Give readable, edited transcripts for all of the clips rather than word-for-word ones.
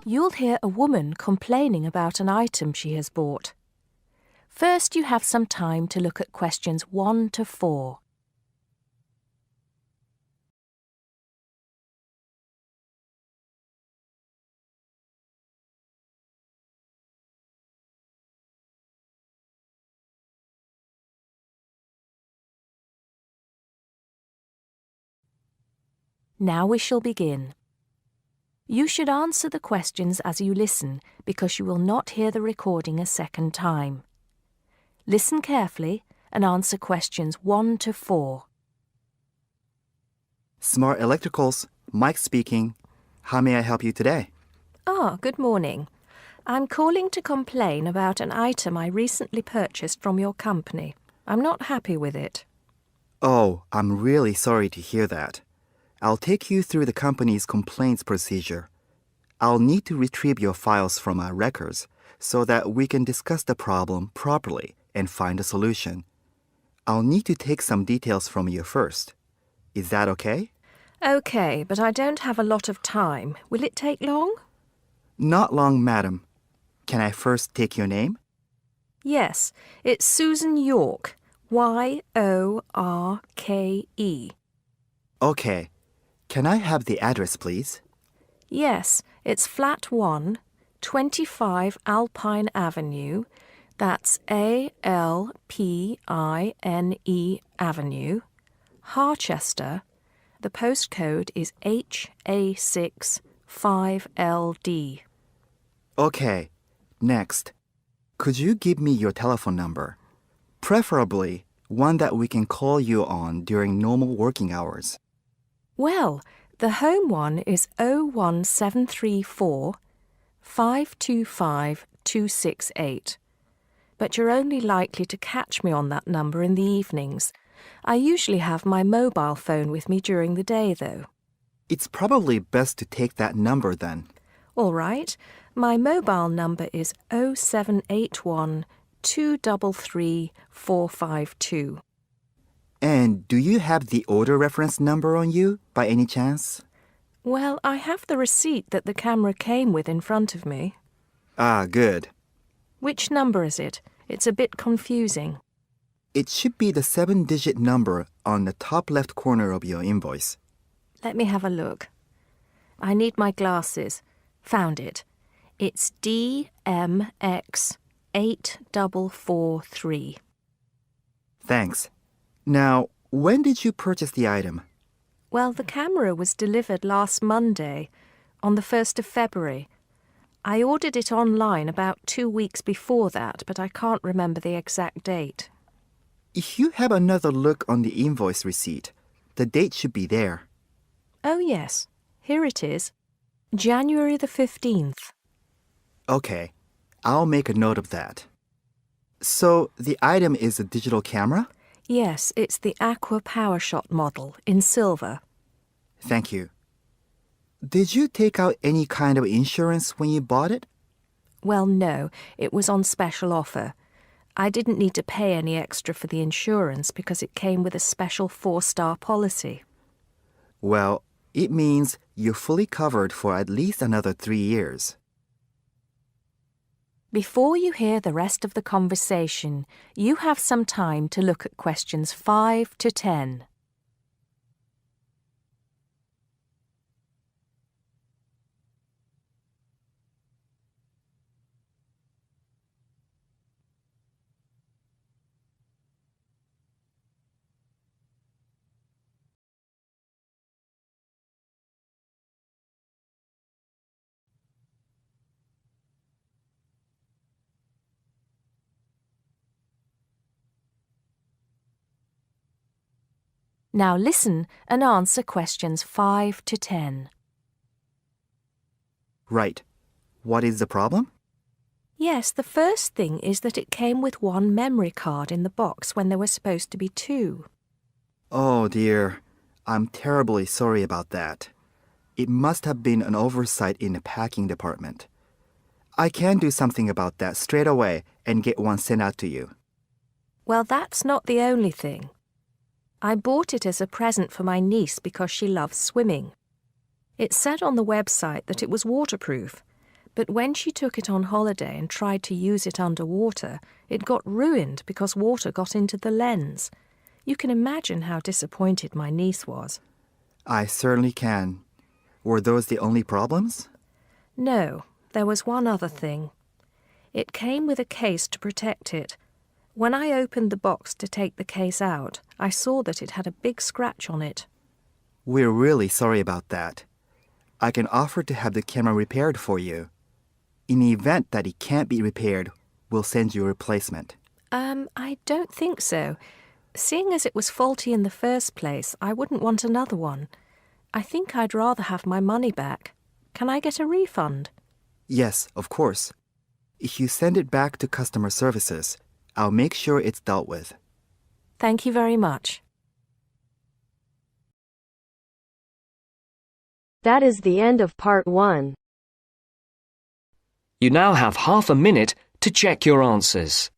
you'll hear a woman complaining about an item she has bought. First, you have some time to look at questions 1 to 4. Now we shall begin. You should answer the questions as you listen because you will not hear the recording a second time. Listen carefully and answer questions 1 to 4. Smart Electricals, Mike speaking. How may I help you today? Good morning. I'm calling to complain about an item I recently purchased from your company. I'm not happy with it. Oh, I'm really sorry to hear that. I'll take you through the company's complaints procedure. I'll need to retrieve your files from our records so that we can discuss the problem properly and find a solution. I'll need to take some details from you first. Is that okay? Okay, but I don't have a lot of time. Will it take long? Not long, madam. Can I first take your name? Yes, it's Susan Yorke. Yorke. Okay. Can I have the address, please? Yes, it's flat 1, 25 Alpine Avenue. That's ALPINE Avenue, Harchester. The postcode is HA6 5LD. Okay. Next. Could you give me your telephone number? Preferably one that we can call you on during normal working hours. Well, the home one is 01734 525 268. But you're only likely to catch me on that number in the evenings. I usually have my mobile phone with me during the day, though. It's probably best to take that number then. All right. My mobile number is 0781 233 452. And do you have the order reference number on you, by any chance? Well, I have the receipt that the camera came with in front of me. Ah, good. Which number is it? It's a bit confusing. It should be the 7-digit number on the top left corner of your invoice. Let me have a look. I need my glasses. Found it. It's DMX8443. Thanks. Now, when did you purchase the item? Well, the camera was delivered last Monday, on the 1st of February. I ordered it online about 2 weeks before that, but I can't remember the exact date. If you have another look on the invoice receipt, the date should be there. Oh, yes. Here it is. January the 15th. Okay, I'll make a note of that. So, the item is a digital camera? Yes, it's the Aqua PowerShot model in silver. Thank you. Did you take out any kind of insurance when you bought it? Well, no, it was on special offer. I didn't need to pay any extra for the insurance because it came with a special 4-star policy. Well, it means you're fully covered for at least another 3 years. Before you hear the rest of the conversation, you have some time to look at questions 5 to 10. Now listen and answer questions 5 to 10. Right. What is the problem? Yes, the first thing is that it came with 1 memory card in the box when there were supposed to be 2. Oh dear, I'm terribly sorry about that. It must have been an oversight in the packing department. I can do something about that straight away and get one sent out to you. Well, that's not the only thing. I bought it as a present for my niece because she loves swimming. It said on the website that it was waterproof, But when she took it on holiday and tried to use it underwater, it got ruined because water got into the lens. You can imagine how disappointed my niece was. I certainly can. Were those the only problems? No, there was one other thing. It came with a case to protect it. When I opened the box to take the case out, I saw that it had a big scratch on it. We're really sorry about that. I can offer to have the camera repaired for you. In the event that it can't be repaired, we'll send you a replacement. I don't think so. Seeing as it was faulty in the first place, I wouldn't want another one. I think I'd rather have my money back. Can I get a refund? Yes, of course. If you send it back to customer services, I'll make sure it's dealt with. Thank you very much. That is the end of part 1. You now have half a minute to check your answers.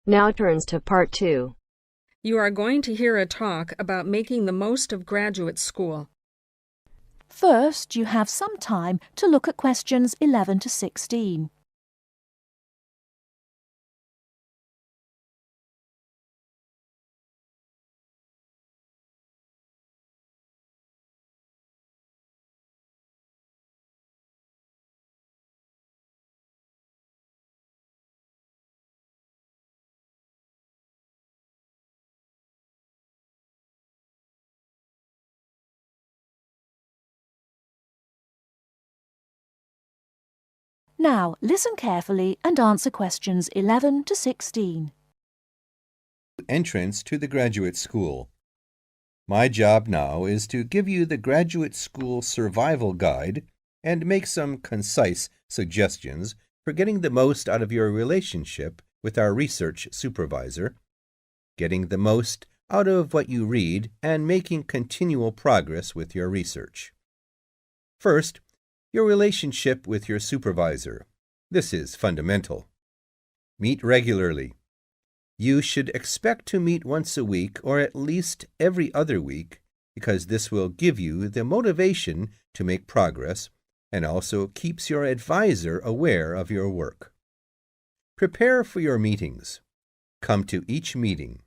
Now turns to part 2. You are going to hear a talk about making the most of graduate school. First, you have some time to look at questions 11 to 16. Now, listen carefully and answer questions 11 to 16. Entrance to the graduate school. My job now is to give you the graduate school survival guide and make some concise suggestions for getting the most out of your relationship with our research supervisor, getting the most out of what you read, and making continual progress with your research. First, your relationship with your supervisor. This is fundamental. Meet regularly. You should expect to meet once a week or at least every other week because this will give you the motivation to make progress and also keeps your advisor aware of your work. Prepare for your meetings. Come to each meeting.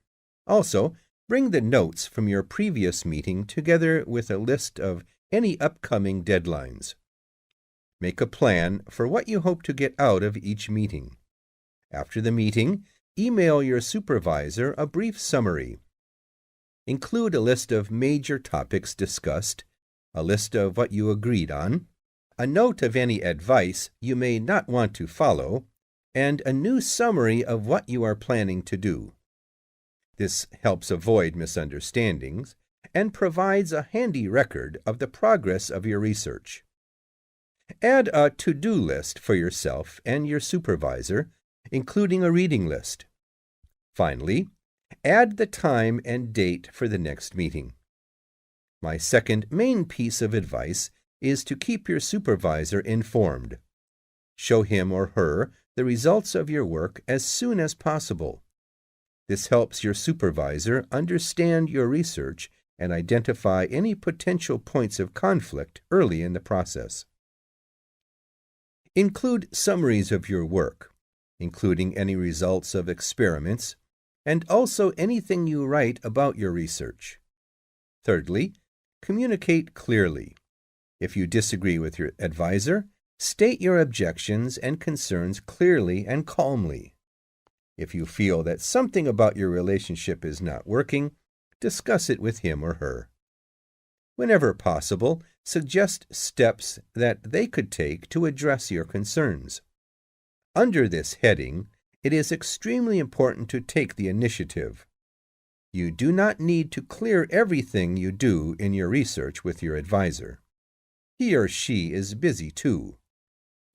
Also, bring the notes from your previous meeting together with a list of any upcoming deadlines. Make a plan for what you hope to get out of each meeting. After the meeting, email your supervisor a brief summary. Include a list of major topics discussed, a list of what you agreed on, a note of any advice you may not want to follow, and a new summary of what you are planning to do. This helps avoid misunderstandings and provides a handy record of the progress of your research. Add a to-do list for yourself and your supervisor, including a reading list. Finally, add the time and date for the next meeting. My second main piece of advice is to keep your supervisor informed. Show him or her the results of your work as soon as possible. This helps your supervisor understand your research and identify any potential points of conflict early in the process. Include summaries of your work, including any results of experiments, and also anything you write about your research. Thirdly, communicate clearly. If you disagree with your advisor, state your objections and concerns clearly and calmly. If you feel that something about your relationship is not working, discuss it with him or her. Whenever possible, suggest steps that they could take to address your concerns. Under this heading, it is extremely important to take the initiative. You do not need to clear everything you do in your research with your advisor. He or she is busy too.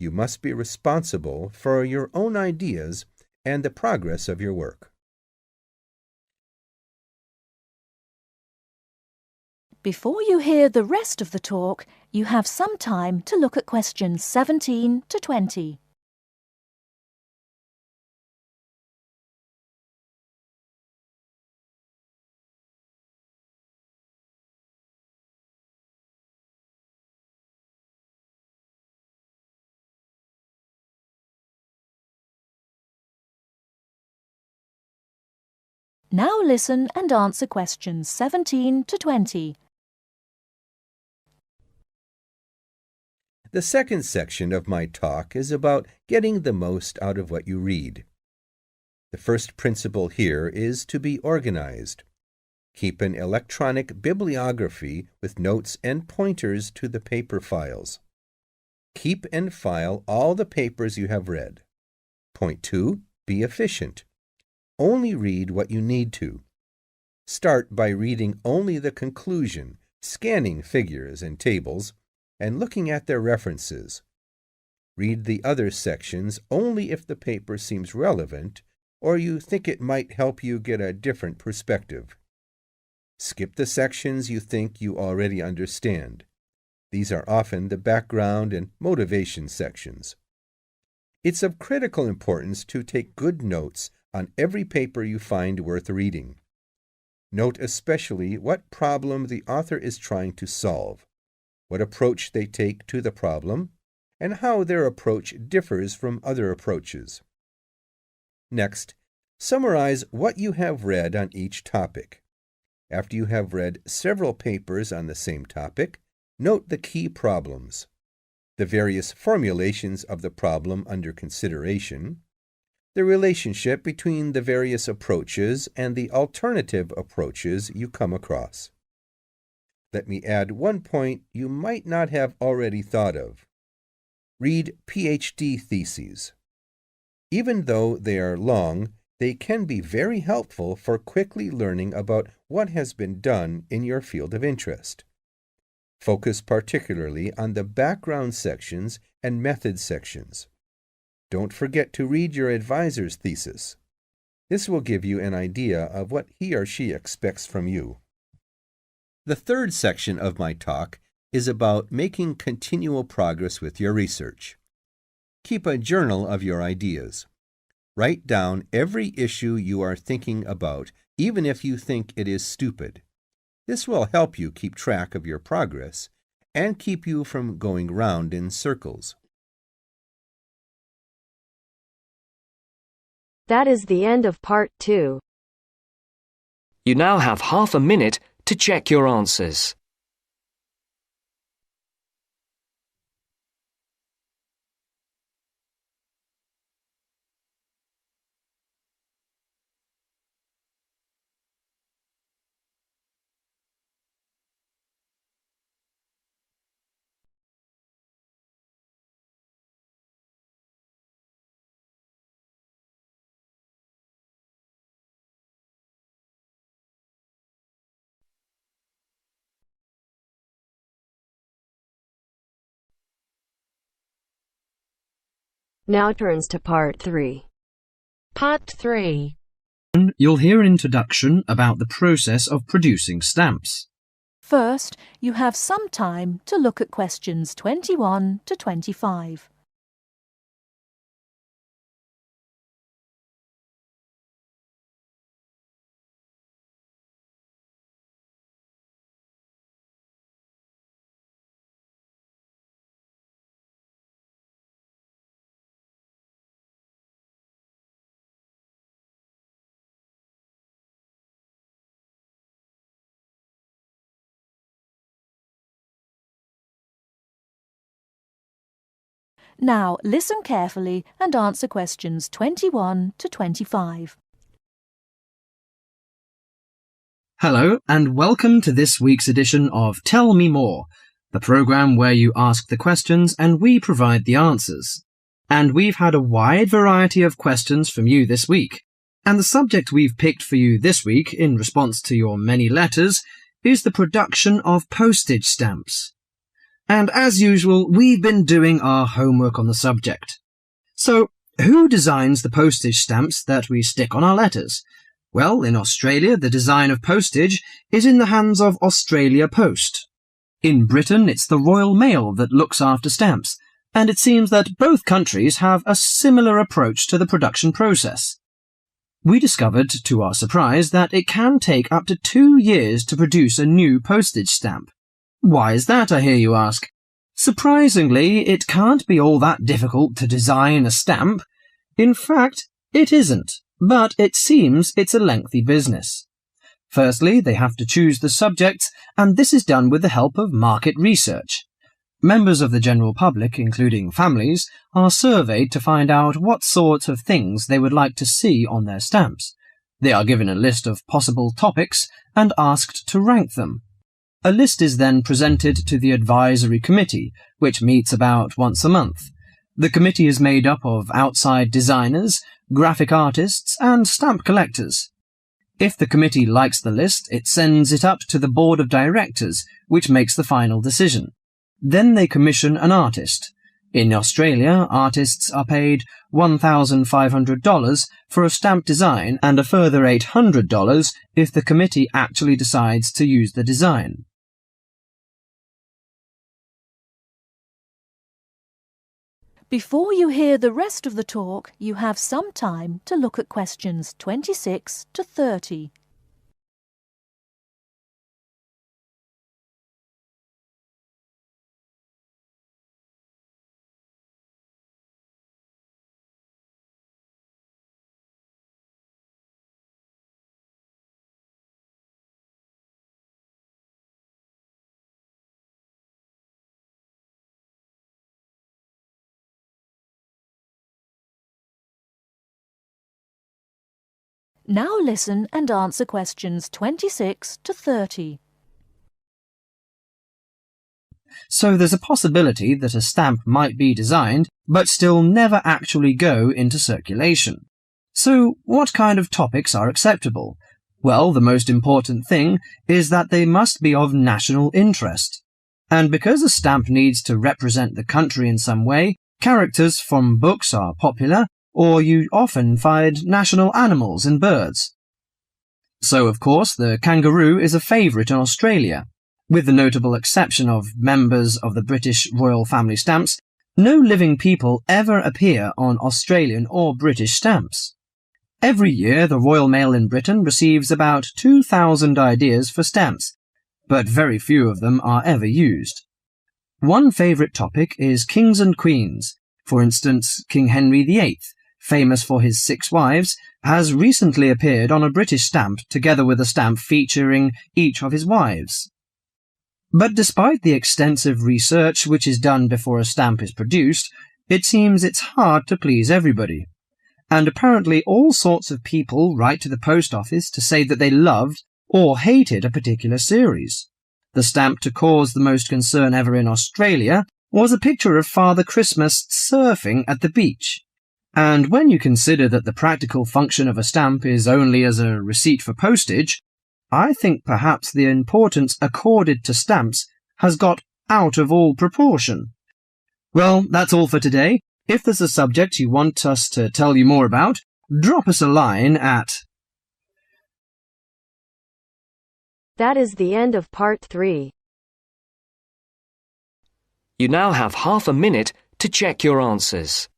You must be responsible for your own ideas and the progress of your work. Before you hear the rest of the talk, you have some time to look at questions 17 to 20. Now listen and answer questions 17 to 20. The second section of my talk is about getting the most out of what you read. The first principle here is to be organized. Keep an electronic bibliography with notes and pointers to the paper files. Keep and file all the papers you have read. Point 2. Be efficient. Only read what you need to. Start by reading only the conclusion, scanning figures and tables, and looking at their references. Read the other sections only if the paper seems relevant or you think it might help you get a different perspective. Skip the sections you think you already understand. These are often the background and motivation sections. It's of critical importance to take good notes on every paper you find worth reading. Note especially what problem the author is trying to solve, what approach they take to the problem, and how their approach differs from other approaches. Next, summarize what you have read on each topic. After you have read several papers on the same topic, note the key problems, the various formulations of the problem under consideration, the relationship between the various approaches and the alternative approaches you come across. Let me add one point you might not have already thought of. Read PhD theses. Even though they are long, they can be very helpful for quickly learning about what has been done in your field of interest. Focus particularly on the background sections and method sections. Don't forget to read your advisor's thesis. This will give you an idea of what he or she expects from you. The third section of my talk is about making continual progress with your research. Keep a journal of your ideas. Write down every issue you are thinking about, even if you think it is stupid. This will help you keep track of your progress and keep you from going round in circles. That is the end of part 2. You now have half a minute to check your answers. Now turns to part 3. Part 3. You'll hear an introduction about the process of producing stamps. First, you have some time to look at questions 21 to 25. Now listen carefully and answer questions 21 to 25. Hello and welcome to this week's edition of Tell Me More, the programme where you ask the questions and we provide the answers. and we've had a wide variety of questions from you this week. And the subject we've picked for you this week, in response to your many letters, is the production of postage stamps. And as usual, we've been doing our homework on the subject. So, who designs the postage stamps that we stick on our letters? Well, in Australia, the design of postage is in the hands of Australia Post. In Britain, it's the Royal Mail that looks after stamps, and it seems that both countries have a similar approach to the production process. We discovered, to our surprise, that it can take up to 2 years to produce a new postage stamp. Why is that, I hear you ask? Surprisingly, it can't be all that difficult to design a stamp. In fact, it isn't, but it seems it's a lengthy business. Firstly, they have to choose the subjects, and this is done with the help of market research. Members of the general public, including families, are surveyed to find out what sorts of things they would like to see on their stamps. They are given a list of possible topics and asked to rank them. A list is then presented to the advisory committee, which meets about once a month. The committee is made up of outside designers, graphic artists, and stamp collectors. If the committee likes the list, it sends it up to the board of directors, which makes the final decision. Then they commission an artist. In Australia, artists are paid $1,500 for a stamp design and a further $800 if the committee actually decides to use the design. Before you hear the rest of the talk, you have some time to look at questions 26 to 30. Now listen and answer questions 26 to 30. So there's a possibility that a stamp might be designed, but still never actually go into circulation. So what kind of topics are acceptable? Well, the most important thing is that they must be of national interest. And because a stamp needs to represent the country in some way, characters from books are popular, or you often find national animals and birds. So, of course, the kangaroo is a favourite in Australia. With the notable exception of members of the British royal family stamps, no living people ever appear on Australian or British stamps. Every year, the Royal Mail in Britain receives about 2,000 ideas for stamps, but very few of them are ever used. One favourite topic is kings and queens. For instance, King Henry VIII, famous for his 6 wives, has recently appeared on a British stamp together with a stamp featuring each of his wives. But despite the extensive research which is done before a stamp is produced, it seems it's hard to please everybody. And apparently all sorts of people write to the post office to say that they loved or hated a particular series. The stamp to cause the most concern ever in Australia was a picture of Father Christmas surfing at the beach. And when you consider that the practical function of a stamp is only as a receipt for postage, I think perhaps the importance accorded to stamps has got out of all proportion. Well, that's all for today. If there's a subject you want us to tell you more about, drop us a line at... That is the end of part 3. You now have half a minute to check your answers.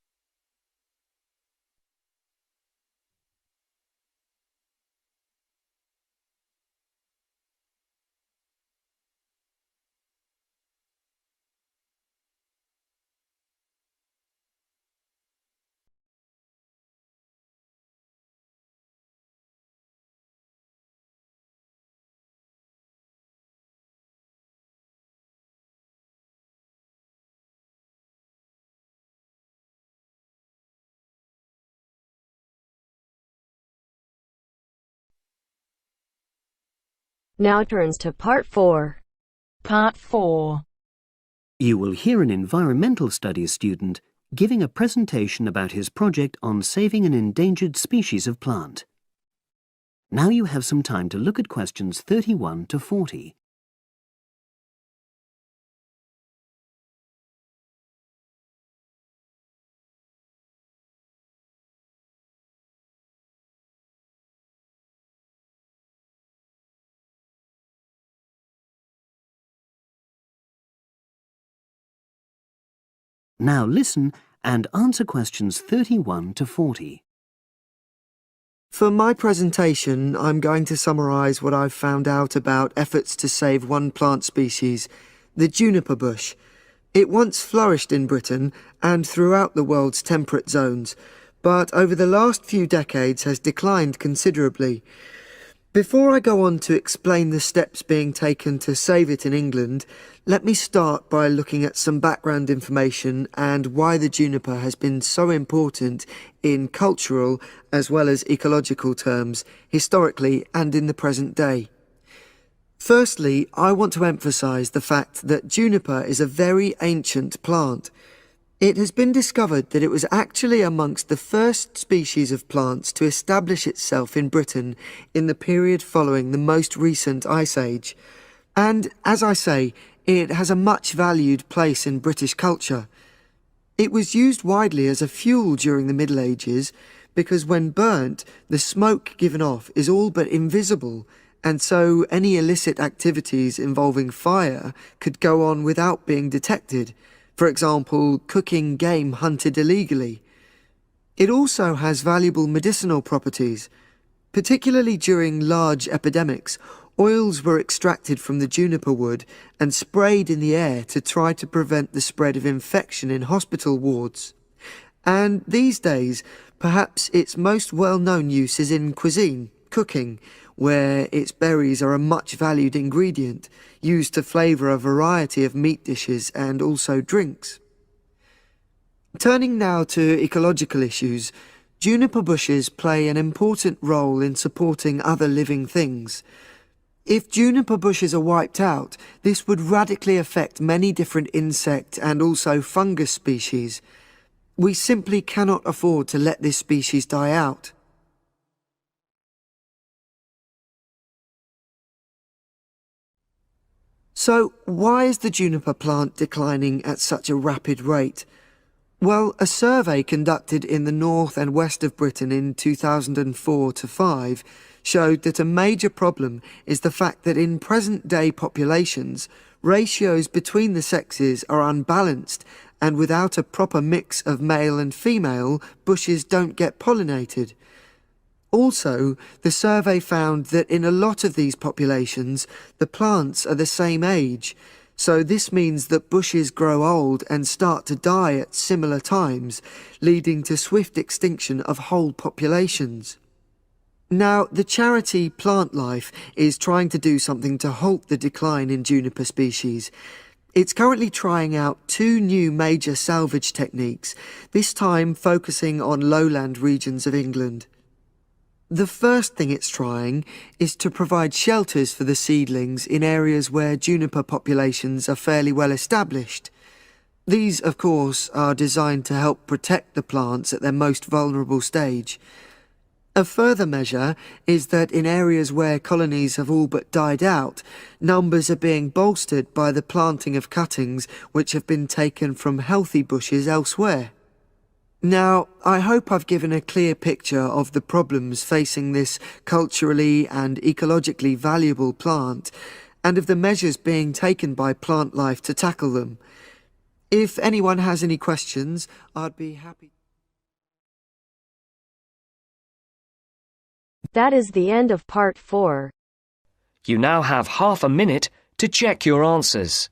Now turns to part 4. Part 4. You will hear an environmental studies student giving a presentation about his project on saving an endangered species of plant. Now you have some time to look at questions 31 to 40. Now listen and answer questions 31 to 40. For my presentation, I'm going to summarise what I've found out about efforts to save one plant species, the juniper bush. It once flourished in Britain and throughout the world's temperate zones, but over the last few decades has declined considerably. Before I go on to explain the steps being taken to save it in England, let me start by looking at some background information and why the juniper has been so important in cultural as well as ecological terms, historically and in the present day. Firstly, I want to emphasise the fact that juniper is a very ancient plant. It has been discovered that it was actually amongst the first species of plants to establish itself in Britain in the period following the most recent Ice Age. And, as I say, it has a much valued place in British culture. It was used widely as a fuel during the Middle Ages because when burnt, the smoke given off is all but invisible, and so any illicit activities involving fire could go on without being detected. For example, cooking game hunted illegally. It also has valuable medicinal properties. Particularly during large epidemics, oils were extracted from the juniper wood and sprayed in the air to try to prevent the spread of infection in hospital wards. And these days, perhaps its most well-known use is in cuisine, cooking, where its berries are a much valued ingredient, used to flavour a variety of meat dishes and also drinks. Turning now to ecological issues, juniper bushes play an important role in supporting other living things. If juniper bushes are wiped out, this would radically affect many different insect and also fungus species. We simply cannot afford to let this species die out. So, why is the juniper plant declining at such a rapid rate? Well, a survey conducted in the north and west of Britain in 2004-5 showed that a major problem is the fact that in present-day populations, ratios between the sexes are unbalanced, and without a proper mix of male and female, bushes don't get pollinated. Also, the survey found that in a lot of these populations, the plants are the same age, so this means that bushes grow old and start to die at similar times, leading to swift extinction of whole populations. Now, the charity Plant Life is trying to do something to halt the decline in juniper species. It's currently trying out 2 new major salvage techniques, this time focusing on lowland regions of England. The first thing it's trying is to provide shelters for the seedlings in areas where juniper populations are fairly well established. These, of course, are designed to help protect the plants at their most vulnerable stage. A further measure is that in areas where colonies have all but died out, numbers are being bolstered by the planting of cuttings which have been taken from healthy bushes elsewhere. Now, I hope I've given a clear picture of the problems facing this culturally and ecologically valuable plant, and of the measures being taken by Plant Life to tackle them. If anyone has any questions, I'd be happy. That is the end of part 4. You now have half a minute to check your answers.